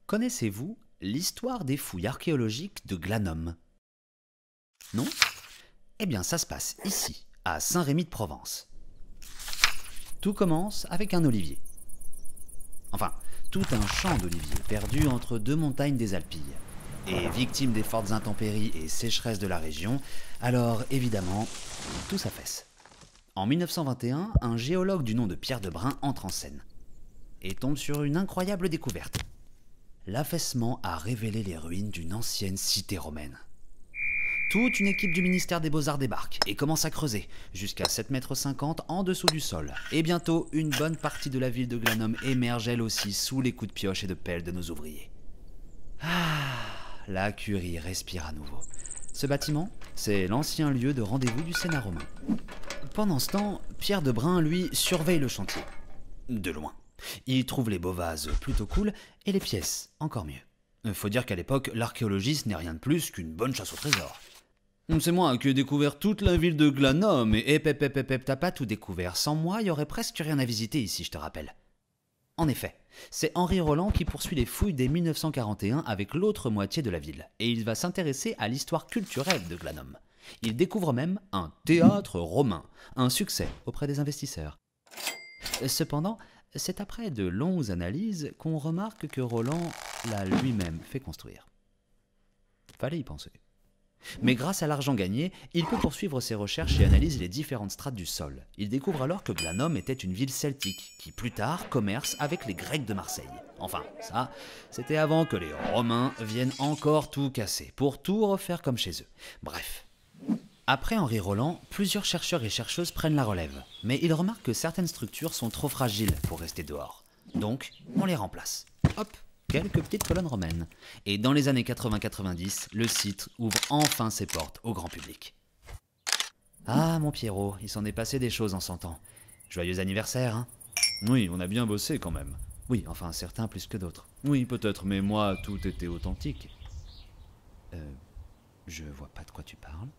Connaissez-vous l'histoire des fouilles archéologiques de Glanum? Non? Eh bien, ça se passe ici, à Saint-Rémy-de-Provence. Tout commence avec un olivier. Enfin, tout un champ d'oliviers perdu entre deux montagnes des Alpilles. Et victime des fortes intempéries et sécheresses de la région, alors évidemment, tout s'affaisse. En 1921, un géologue du nom de Pierre de Brun entre en scène et tombe sur une incroyable découverte. L'affaissement a révélé les ruines d'une ancienne cité romaine. Toute une équipe du ministère des Beaux-Arts débarque et commence à creuser, jusqu'à 7,50 m en dessous du sol. Et bientôt, une bonne partie de la ville de Glanum émerge elle aussi sous les coups de pioche et de pelle de nos ouvriers. La Curie respire à nouveau. Ce bâtiment, c'est l'ancien lieu de rendez-vous du Sénat romain. Pendant ce temps, Pierre de Brun, lui, surveille le chantier. De loin. Il trouve les beaux vases plutôt cool et les pièces encore mieux. Faut dire qu'à l'époque, l'archéologie ce n'est rien de plus qu'une bonne chasse au trésor. C'est moi qui ai découvert toute la ville de Glanum et t'as pas tout découvert. Sans moi, il y aurait presque rien à visiter ici, je te rappelle. En effet, c'est Henri Roland qui poursuit les fouilles dès 1941 avec l'autre moitié de la ville, et il va s'intéresser à l'histoire culturelle de Glanum. Il découvre même un théâtre romain, un succès auprès des investisseurs. Cependant, c'est après de longues analyses qu'on remarque que Roland l'a lui-même fait construire. Fallait y penser. Mais grâce à l'argent gagné, il peut poursuivre ses recherches et analyse les différentes strates du sol. Il découvre alors que Glanum était une ville celtique, qui plus tard commerce avec les Grecs de Marseille. Enfin, ça, c'était avant que les Romains viennent encore tout casser, pour tout refaire comme chez eux. Bref. Après Henri Roland, plusieurs chercheurs et chercheuses prennent la relève. Mais ils remarquent que certaines structures sont trop fragiles pour rester dehors. Donc, on les remplace. Hop, quelques petites colonnes romaines. Et dans les années 80-90, le site ouvre enfin ses portes au grand public. Ah, mon Pierrot, il s'en est passé des choses en 100 ans. Joyeux anniversaire, hein? Oui, on a bien bossé quand même. Oui, enfin, certains plus que d'autres. Oui, peut-être, mais moi, tout était authentique. Je vois pas de quoi tu parles.